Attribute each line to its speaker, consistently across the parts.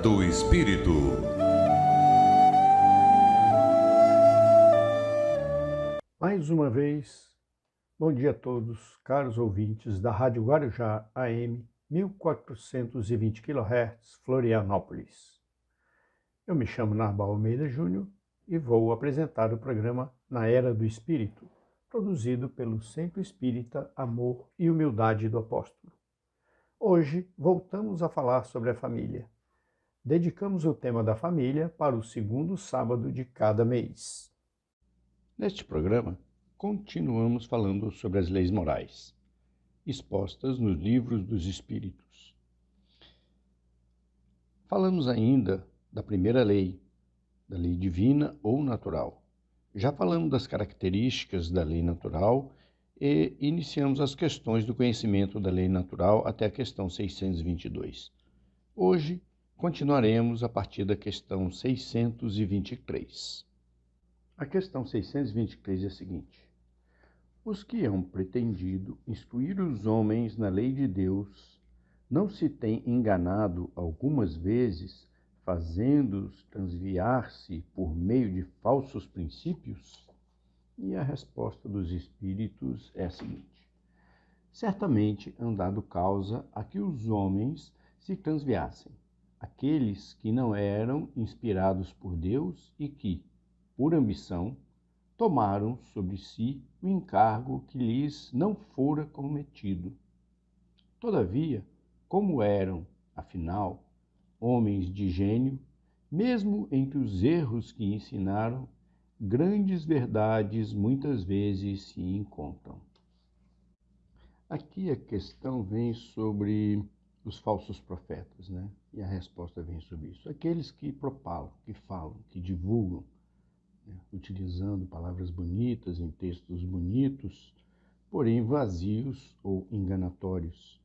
Speaker 1: do Espírito.
Speaker 2: Mais uma vez, bom dia a todos, caros ouvintes da Rádio Guarujá AM 1420 kHz, Florianópolis. Eu me chamo Narbal Almeida Júnior e vou apresentar o programa Na Era do Espírito, produzido pelo Centro Espírita Amor e Humildade do Apóstolo. Hoje voltamos a falar sobre a família. Dedicamos o tema da família para o segundo sábado de cada mês. Neste programa, continuamos falando sobre as leis morais, expostas nos livros dos Espíritos. Falamos ainda da primeira lei, da lei divina ou natural. Já falamos das características da lei natural e iniciamos as questões do conhecimento da lei natural até a questão 622. Hoje, continuaremos a partir da questão 623. A questão 623 é a seguinte: os que hão pretendido instruir os homens na lei de Deus não se têm enganado algumas vezes, fazendo-os transviar-se por meio de falsos princípios? E a resposta dos Espíritos é a seguinte: certamente han dado causa a que os homens se transviassem, aqueles que não eram inspirados por Deus e que, por ambição, tomaram sobre si o encargo que lhes não fora cometido. Todavia, como eram, afinal, homens de gênio, mesmo entre os erros que ensinaram, grandes verdades muitas vezes se encontram. Aqui a questão vem sobre os falsos profetas, né? E a resposta vem sobre isso. Aqueles que propalam, que falam, que divulgam, né? Utilizando palavras bonitas em textos bonitos, porém vazios ou enganatórios,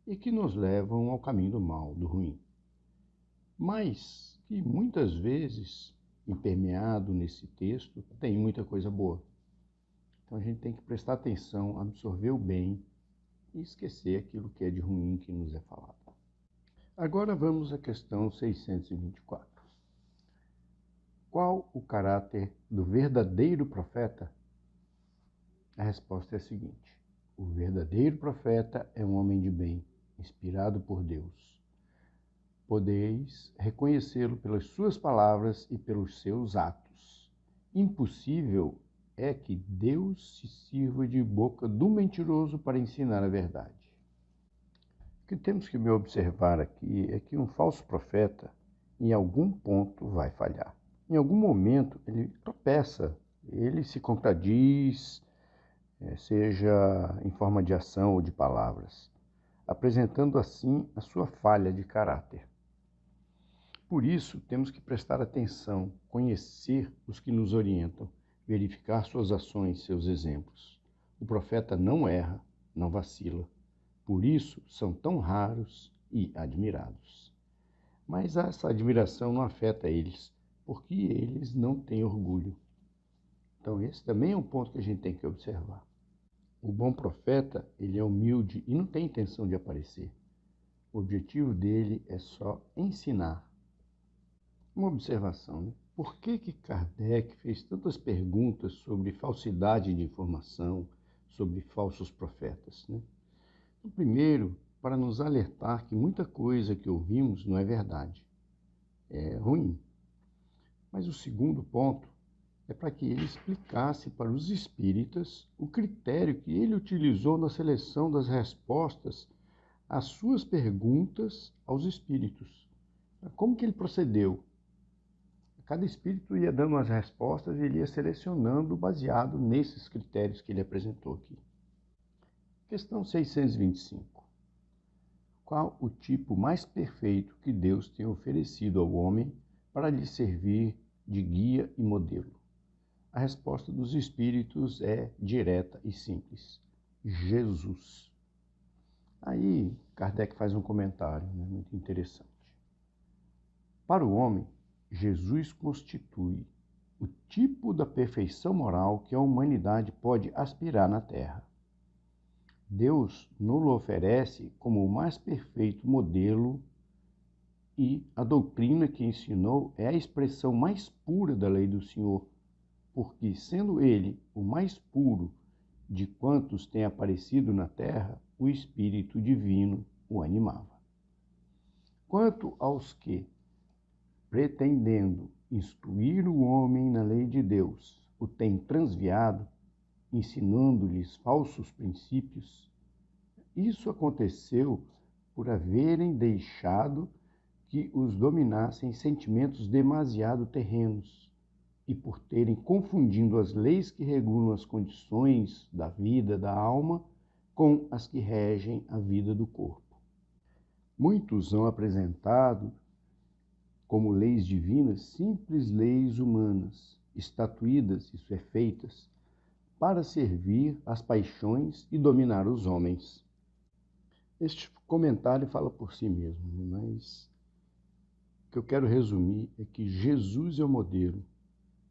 Speaker 2: e que nos levam ao caminho do mal, do ruim. Mas que muitas vezes, impermeado nesse texto, tem muita coisa boa. Então a gente tem que prestar atenção, absorver o bem e esquecer aquilo que é de ruim que nos é falado. Agora vamos à questão 624. Qual o caráter do verdadeiro profeta? A resposta é a seguinte: o verdadeiro profeta é um homem de bem, inspirado por Deus. Podeis reconhecê-lo pelas suas palavras e pelos seus atos. Impossível é que Deus se sirva de boca do mentiroso para ensinar a verdade. O que temos que observar aqui é que um falso profeta, em algum ponto, vai falhar. Em algum momento, ele tropeça, ele se contradiz, seja em forma de ação ou de palavras, apresentando assim a sua falha de caráter. Por isso, temos que prestar atenção, conhecer os que nos orientam, verificar suas ações, seus exemplos. O profeta não erra, não vacila. Por isso, são tão raros e admirados. Mas essa admiração não afeta eles, porque eles não têm orgulho. Então, esse também é um ponto que a gente tem que observar. O bom profeta, ele é humilde e não tem intenção de aparecer. O objetivo dele é só ensinar. Uma observação, né? Por que Kardec fez tantas perguntas sobre falsidade de informação, sobre falsos profetas, né? O primeiro, para nos alertar que muita coisa que ouvimos não é verdade, é ruim. Mas o segundo ponto é para que ele explicasse para os espíritas o critério que ele utilizou na seleção das respostas às suas perguntas aos espíritos. Como que ele procedeu? Cada espírito ia dando as respostas e ele ia selecionando baseado nesses critérios que ele apresentou aqui. Questão 625. Qual o tipo mais perfeito que Deus tem oferecido ao homem para lhe servir de guia e modelo? A resposta dos espíritos é direta e simples: Jesus. Aí Kardec faz um comentário, né, muito interessante. Para o homem, Jesus constitui o tipo da perfeição moral que a humanidade pode aspirar na Terra. Deus nos oferece como o mais perfeito modelo E a doutrina que ensinou é a expressão mais pura da lei do Senhor, porque, sendo ele o mais puro de quantos têm aparecido na terra, o Espírito Divino o animava. Quanto aos que, pretendendo instruir o homem na lei de Deus, o têm transviado, ensinando-lhes falsos princípios, isso aconteceu por haverem deixado que os dominassem sentimentos demasiado terrenos e por terem confundido as leis que regulam as condições da vida da alma com as que regem a vida do corpo. Muitos são apresentados como leis divinas simples leis humanas, estatuídas, isso é, feitas, para servir às paixões e dominar os homens. Este comentário fala por si mesmo, mas o que eu quero resumir é que Jesus é o modelo,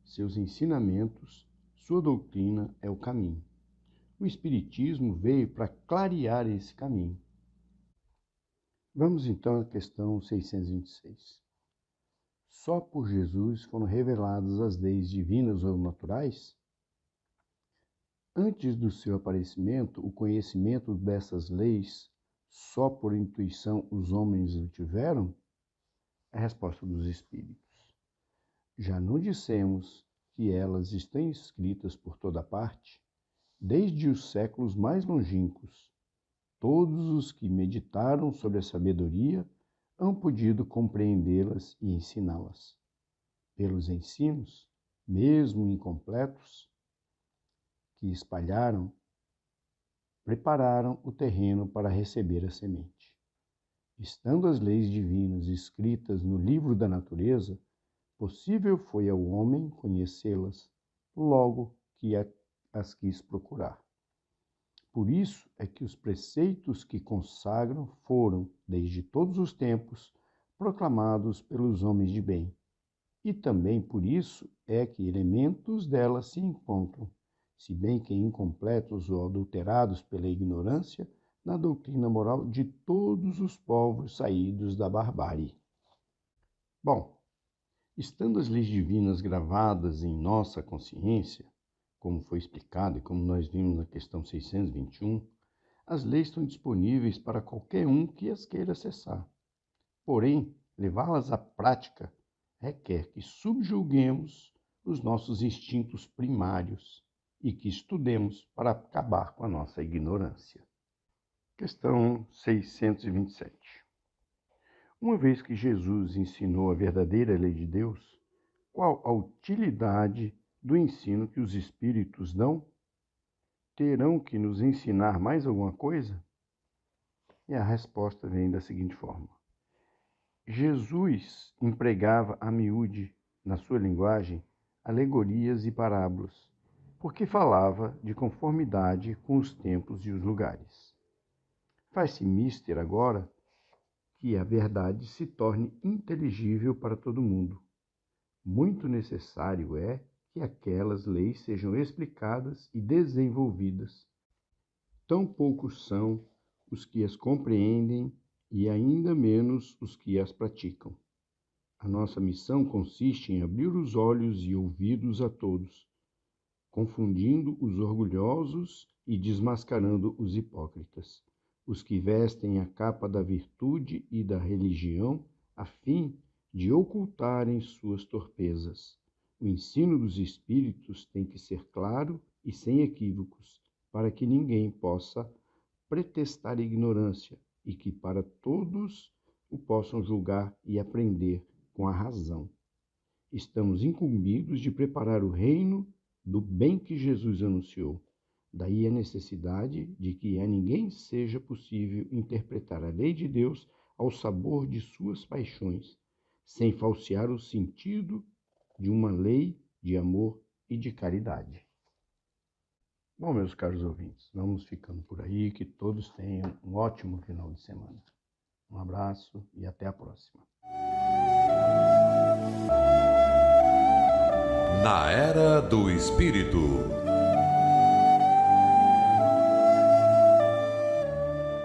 Speaker 2: seus ensinamentos, sua doutrina é o caminho. O Espiritismo veio para clarear esse caminho. Vamos então à questão 626. Só por Jesus foram reveladas as leis divinas ou naturais? Antes do seu aparecimento, o conhecimento dessas leis, só por intuição os homens o tiveram? A resposta dos Espíritos. Já não dissemos que elas estão escritas por toda parte? Desde os séculos mais longínquos, todos os que meditaram sobre a sabedoria hão podido compreendê-las e ensiná-las. Pelos ensinos, mesmo incompletos, que espalharam, prepararam o terreno para receber a semente. Estando as leis divinas escritas no livro da natureza, possível foi ao homem conhecê-las logo que as quis procurar. Por isso é que os preceitos que consagram foram, desde todos os tempos, proclamados pelos homens de bem. E também por isso é que elementos delas se encontram, se bem que incompletos ou adulterados pela ignorância, na doutrina moral de todos os povos saídos da barbárie. Bom, estando as leis divinas gravadas em nossa consciência, como foi explicado e como nós vimos na questão 621, as leis estão disponíveis para qualquer um que as queira acessar. Porém, levá-las à prática requer que subjuguemos os nossos instintos primários e que estudemos para acabar com a nossa ignorância. Questão 627. Uma vez que Jesus ensinou a verdadeira lei de Deus, qual a utilidade do ensino que os Espíritos dão? Terão que nos ensinar mais alguma coisa? E a resposta vem da seguinte forma. Jesus empregava a miúde, na sua linguagem, alegorias e parábolas, porque falava de conformidade com os tempos e os lugares. Faz-se mister agora que a verdade se torne inteligível para todo mundo. Muito necessário é que aquelas leis sejam explicadas e desenvolvidas. Tão poucos são os que as compreendem e ainda menos os que as praticam. A nossa missão consiste em abrir os olhos e ouvidos a todos, confundindo os orgulhosos e desmascarando os hipócritas, os que vestem a capa da virtude e da religião a fim de ocultarem suas torpezas. O ensino dos Espíritos tem que ser claro e sem equívocos, para que ninguém possa pretextar ignorância e que para todos o possam julgar e aprender com a razão. Estamos incumbidos de preparar o reino do bem que Jesus anunciou. Daí a necessidade de que a ninguém seja possível interpretar a lei de Deus ao sabor de suas paixões, sem falsear o sentido de uma lei de amor e de caridade. Bom, meus caros ouvintes, vamos ficando por aí, que todos tenham um ótimo final de semana. Um abraço e até a próxima.
Speaker 1: Na Era do Espírito.